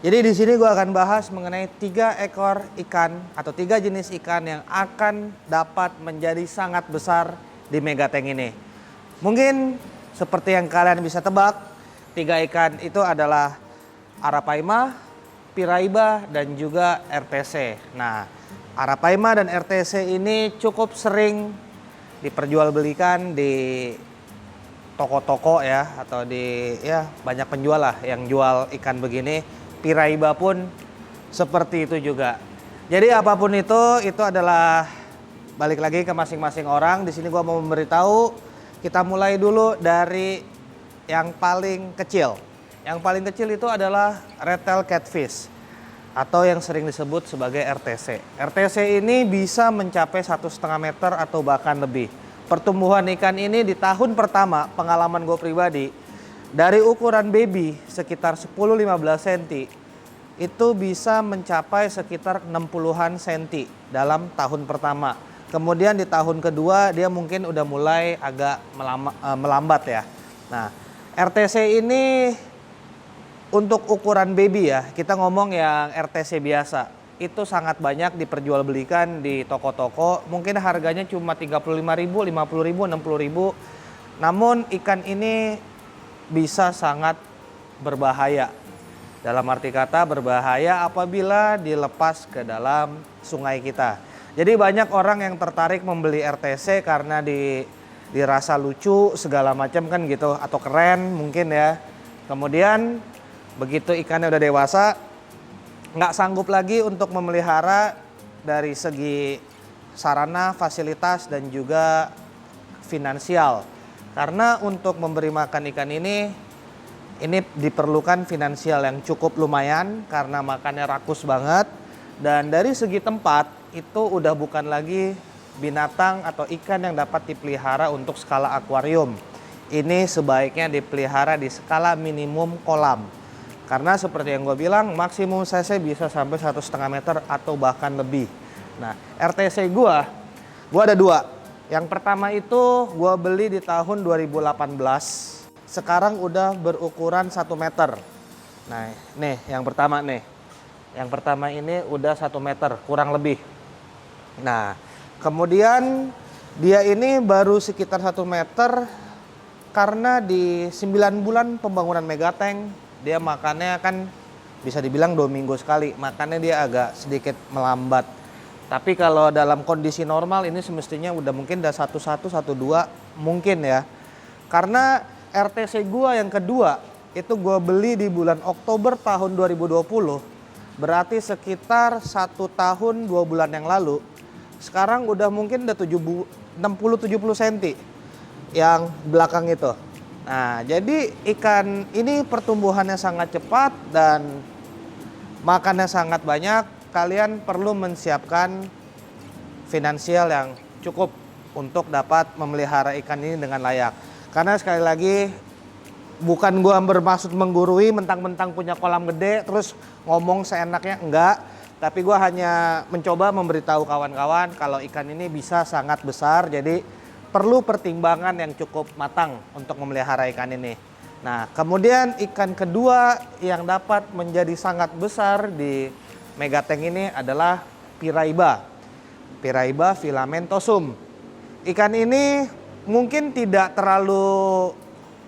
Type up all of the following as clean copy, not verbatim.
Jadi di sini gue akan bahas mengenai 3 ekor ikan atau 3 jenis ikan yang akan dapat menjadi sangat besar di Megatank ini. Mungkin seperti yang kalian bisa tebak, 3 ikan itu adalah Arapaima, Piraiba, dan juga RTC. Nah, Arapaima dan RTC ini cukup sering diperjualbelikan di toko-toko ya, atau di banyak penjual lah yang jual ikan begini. Piraiba pun seperti itu juga. Jadi apapun itu adalah balik lagi ke masing-masing orang. Di sini gua mau memberitahu, kita mulai dulu dari yang paling kecil. Yang paling kecil itu adalah red tail catfish atau yang sering disebut sebagai RTC. RTC ini bisa mencapai 1,5 meter atau bahkan lebih. Pertumbuhan ikan ini di tahun pertama, pengalaman gue pribadi, dari ukuran baby sekitar 10-15 cm itu bisa mencapai sekitar 60-an cm dalam tahun pertama. Kemudian di tahun kedua dia mungkin udah mulai agak melambat ya. Nah, RTC ini untuk ukuran baby ya, kita ngomong yang RTC biasa, itu sangat banyak diperjualbelikan di toko-toko. Mungkin harganya cuma 35.000, 50.000, 60.000. Namun ikan ini bisa sangat berbahaya. Dalam arti kata berbahaya apabila dilepas ke dalam sungai kita. Jadi banyak orang yang tertarik membeli RTC karena dirasa lucu segala macam kan gitu, atau keren mungkin ya. Kemudian begitu ikannya udah dewasa, nggak sanggup lagi untuk memelihara dari segi sarana, fasilitas, dan juga finansial. Karena untuk memberi makan ikan ini diperlukan finansial yang cukup lumayan karena makannya rakus banget. Dan dari segi tempat itu udah bukan lagi binatang atau ikan yang dapat dipelihara untuk skala akuarium. Ini sebaiknya dipelihara di skala minimum kolam. Karena seperti yang gue bilang, maksimum cc bisa sampai 1,5 meter atau bahkan lebih. Nah, RTC gue ada 2. Yang pertama itu gue beli di tahun 2018. Sekarang udah berukuran 1 meter. Nah, nih yang pertama nih. Yang pertama ini udah 1 meter, kurang lebih. Nah, kemudian dia ini baru sekitar 1 meter karena di 9 bulan pembangunan Megatank, dia makannya kan bisa dibilang 2 minggu sekali. Makannya dia agak sedikit melambat. Tapi kalau dalam kondisi normal ini semestinya udah mungkin udah 1,1, 1,2 mungkin ya. Karena RTC gua yang kedua itu gua beli di bulan Oktober tahun 2020. Berarti sekitar 1 tahun 2 bulan yang lalu. Sekarang udah mungkin udah 60-70 cm yang belakang itu. Nah, jadi ikan ini pertumbuhannya sangat cepat dan makannya sangat banyak. Kalian perlu menyiapkan finansial yang cukup untuk dapat memelihara ikan ini dengan layak. Karena sekali lagi, bukan gua bermaksud menggurui mentang-mentang punya kolam gede terus ngomong seenaknya, enggak. Tapi gua hanya mencoba memberitahu kawan-kawan kalau ikan ini bisa sangat besar, jadi perlu pertimbangan yang cukup matang untuk memelihara ikan ini. Nah, kemudian ikan kedua yang dapat menjadi sangat besar di Megatank ini adalah Piraiba. Piraiba filamentosum. Ikan ini mungkin tidak terlalu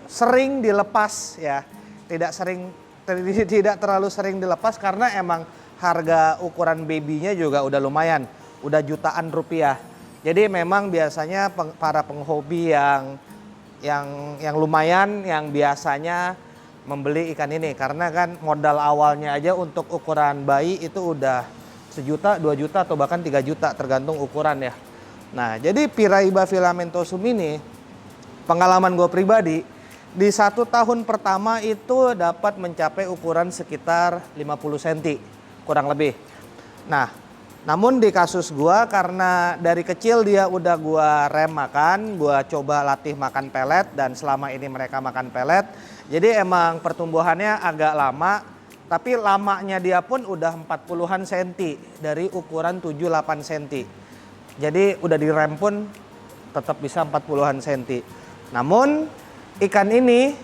sering dilepas ya. Tidak terlalu sering dilepas karena emang harga ukuran babynya juga udah lumayan, udah jutaan rupiah. Jadi memang biasanya para penghobi yang lumayan, yang biasanya membeli ikan ini karena kan modal awalnya aja untuk ukuran bayi itu udah 1 juta, 2 juta atau bahkan 3 juta tergantung ukuran ya. Nah, jadi Piraiba filamentosum ini pengalaman gue pribadi di 1 tahun pertama itu dapat mencapai ukuran sekitar 50 cm kurang lebih. Nah, namun di kasus gue karena dari kecil dia udah gue rem makan, gue coba latih makan pelet dan selama ini mereka makan pelet. Jadi emang pertumbuhannya agak lama, tapi lamanya dia pun udah 40-an cm dari ukuran 7-8 cm. Jadi udah direm pun tetap bisa 40-an cm. Namun ikan ini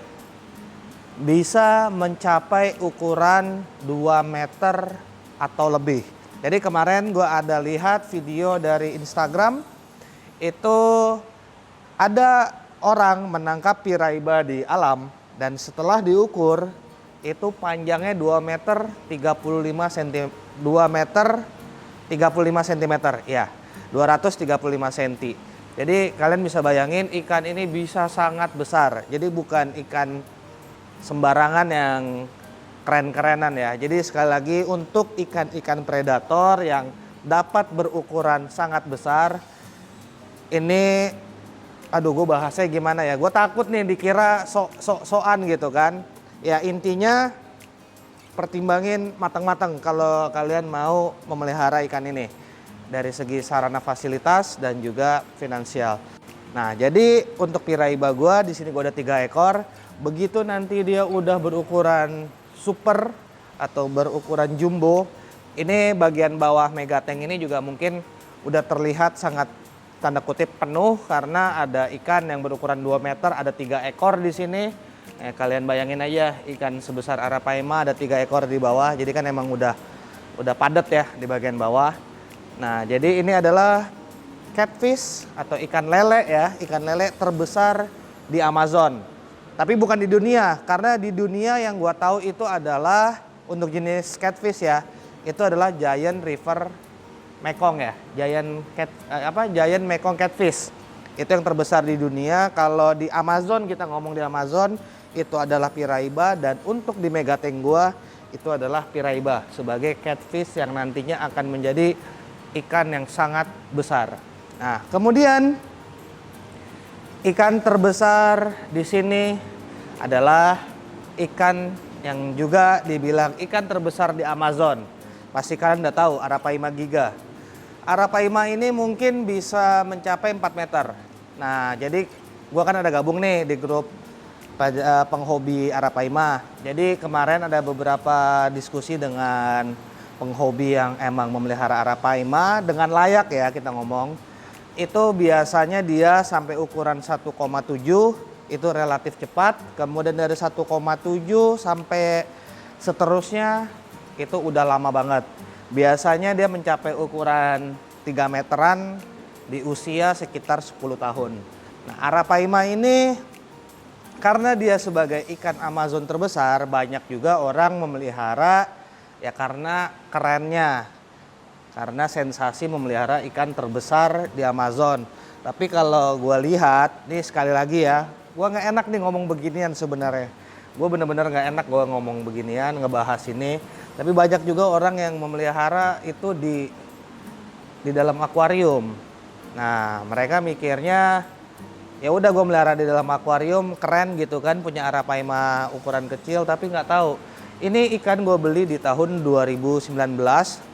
bisa mencapai ukuran 2 meter atau lebih. Jadi kemarin gue ada lihat video dari Instagram, itu ada orang menangkap piraiba di alam dan setelah diukur itu panjangnya 2 meter 35 cm, 2 meter 35 cm, ya 235 cm. Jadi kalian bisa bayangin ikan ini bisa sangat besar. Jadi bukan ikan sembarangan yang keren-kerenan ya. Jadi sekali lagi untuk ikan-ikan predator yang dapat berukuran sangat besar, ini aduh gue bahasanya gimana ya, gue takut nih dikira sok-sokan gitu kan. Ya intinya pertimbangin matang-matang kalau kalian mau memelihara ikan ini dari segi sarana fasilitas dan juga finansial. Nah jadi untuk piraiba gue di sini gue ada 3 ekor. Begitu nanti dia udah berukuran super atau berukuran jumbo, ini bagian bawah megatank ini juga mungkin udah terlihat sangat tanda kutip penuh karena ada ikan yang berukuran 2 meter, ada 3 ekor di sini. Kalian bayangin aja ikan sebesar arapaima ada 3 ekor di bawah, jadi kan emang udah padat ya di bagian bawah. Nah jadi ini adalah catfish atau ikan lele ya, ikan lele terbesar di Amazon. Tapi bukan di dunia, karena di dunia yang gua tahu itu adalah untuk jenis catfish ya, itu adalah Giant River Mekong ya, Giant Mekong catfish. Itu yang terbesar di dunia. Kalau di Amazon, kita ngomong di Amazon, itu adalah piraiba, dan untuk di megatank gua itu adalah piraiba sebagai catfish yang nantinya akan menjadi ikan yang sangat besar. Nah, kemudian ikan terbesar di sini adalah ikan yang juga dibilang ikan terbesar di Amazon. Pasti kalian udah tahu, Arapaima giga. Arapaima ini mungkin bisa mencapai 4 meter. Nah, jadi gua kan ada gabung nih di grup penghobi Arapaima. Jadi kemarin ada beberapa diskusi dengan penghobi yang emang memelihara Arapaima dengan layak ya kita ngomong. Itu biasanya dia sampai ukuran 1,7 itu relatif cepat. Kemudian dari 1,7 sampai seterusnya itu udah lama banget. Biasanya dia mencapai ukuran 3 meteran di usia sekitar 10 tahun. Nah, Arapaima ini karena dia sebagai ikan Amazon terbesar, banyak juga orang memelihara ya karena kerennya. Karena sensasi memelihara ikan terbesar di Amazon. Tapi kalau gue lihat, nih sekali lagi ya, gue nggak enak nih ngomong beginian sebenarnya. Gue bener-bener nggak enak gue ngomong beginian, ngebahas ini. Tapi banyak juga orang yang memelihara itu di dalam akuarium. Nah, mereka mikirnya ya udah gue melihara di dalam akuarium keren gitu kan, punya Arapaima ukuran kecil, tapi nggak tahu. Ini ikan gue beli di tahun 2019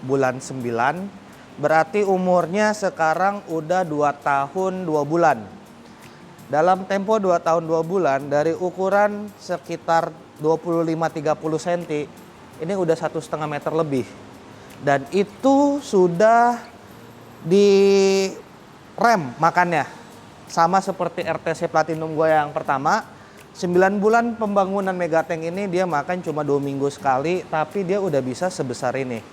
bulan 9, berarti umurnya sekarang udah 2 tahun 2 bulan. Dalam tempo 2 tahun 2 bulan dari ukuran sekitar 25-30 cm, ini udah 1,5 meter lebih. Dan itu sudah di rem makannya. Sama seperti RTC Platinum gue yang pertama. 9 bulan pembangunan megatank ini dia makan cuma 2 minggu sekali, tapi dia udah bisa sebesar ini.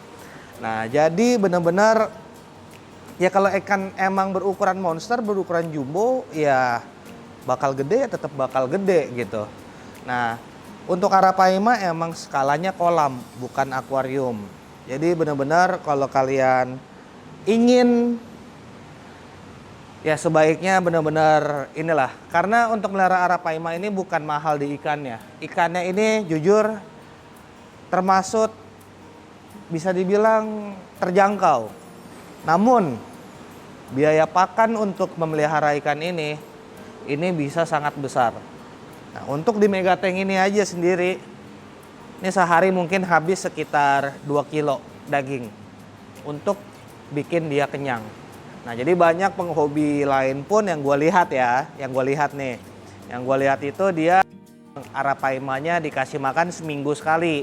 Nah, jadi benar-benar ya kalau ikan emang berukuran monster, berukuran jumbo, ya bakal gede ya tetap bakal gede gitu. Nah, untuk Arapaima emang skalanya kolam, bukan akuarium. Jadi benar-benar kalau kalian ingin ya sebaiknya benar-benar inilah. Karena untuk melihara Arapaima ini bukan mahal di ikannya. Ikannya ini jujur termasuk bisa dibilang terjangkau. Namun biaya pakan untuk memelihara ikan ini bisa sangat besar. Nah, untuk di megatank ini aja sendiri, ini sehari mungkin habis sekitar 2 kilo daging untuk bikin dia kenyang. Nah, jadi banyak penghobi lain pun yang gue lihat ya, yang gue lihat itu dia Arapaimanya dikasih makan seminggu sekali.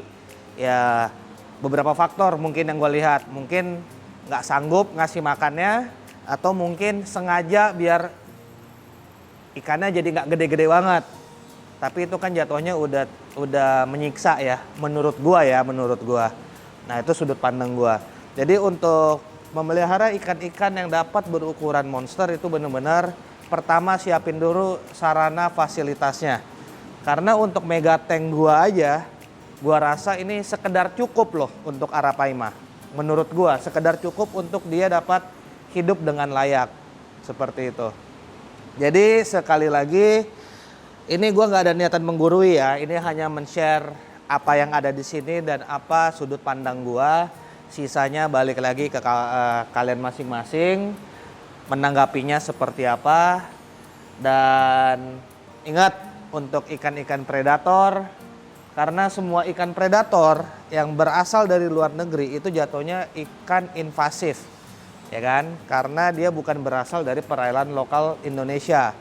Ya beberapa faktor mungkin yang gue lihat, mungkin nggak sanggup ngasih makannya, atau mungkin sengaja biar ikannya jadi nggak gede-gede banget. Tapi itu kan jatuhnya udah menyiksa ya, menurut gua ya, menurut gua. Nah, itu sudut pandang gua. Jadi untuk memelihara ikan-ikan yang dapat berukuran monster itu benar-benar pertama siapin dulu sarana fasilitasnya. Karena untuk mega tank gua aja, gua rasa ini sekedar cukup loh untuk Arapaima. Menurut gua sekedar cukup untuk dia dapat hidup dengan layak. Seperti itu. Jadi sekali lagi, ini gua nggak ada niatan menggurui ya. Ini hanya men-share apa yang ada di sini dan apa sudut pandang gua. Sisanya balik lagi ke kalian masing-masing, menanggapinya seperti apa. Dan ingat untuk ikan-ikan predator, karena semua ikan predator yang berasal dari luar negeri itu jatuhnya ikan invasif, ya kan? Karena dia bukan berasal dari perairan lokal Indonesia.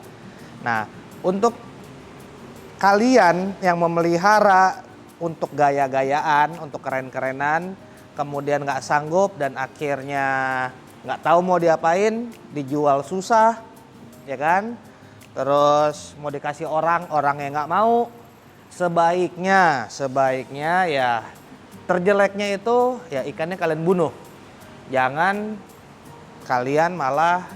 Nah, untuk kalian yang memelihara untuk gaya-gayaan, untuk keren-kerenan, kemudian nggak sanggup dan akhirnya nggak tahu mau diapain, dijual susah, ya kan? Terus mau dikasih orang yang nggak mau, sebaiknya ya terjeleknya itu ya ikannya kalian bunuh. Jangan kalian malah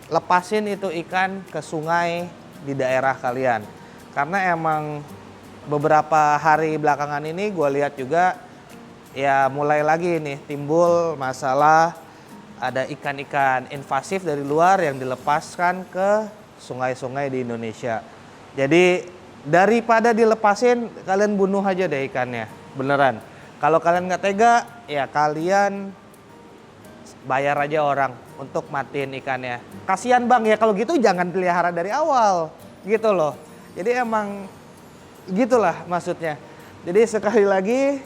lepasin itu ikan ke sungai di daerah kalian. Karena emang beberapa hari belakangan ini gue lihat juga ya mulai lagi nih timbul masalah ada ikan-ikan invasif dari luar yang dilepaskan ke sungai-sungai di Indonesia. Jadi daripada dilepasin, kalian bunuh aja deh ikannya, beneran. Kalau kalian nggak tega, ya kalian bayar aja orang untuk matiin ikannya. Kasihan bang ya kalau gitu jangan pelihara dari awal, gitu loh. Jadi emang gitulah maksudnya. Jadi sekali lagi,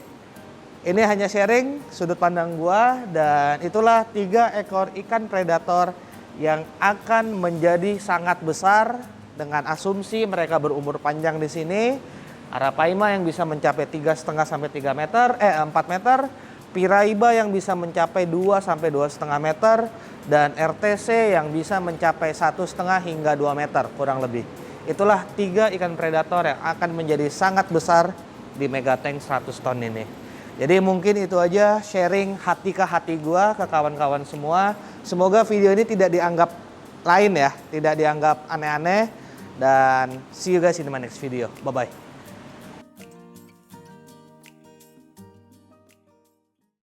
ini hanya sharing sudut pandang gua dan itulah 3 ekor ikan predator yang akan menjadi sangat besar dengan asumsi mereka berumur panjang di sini. Arapaima yang bisa mencapai 3,5 sampai 4 meter, Piraiba yang bisa mencapai 2 sampai 2,5 meter dan RTC yang bisa mencapai 1,5 hingga 2 meter kurang lebih. Itulah 3 ikan predator yang akan menjadi sangat besar di Megatank 100 ton ini. Jadi mungkin itu aja sharing hati ke hati gua ke kawan-kawan semua. Semoga video ini tidak dianggap lain ya, tidak dianggap aneh-aneh. Dan see you guys in my next video. Bye-bye.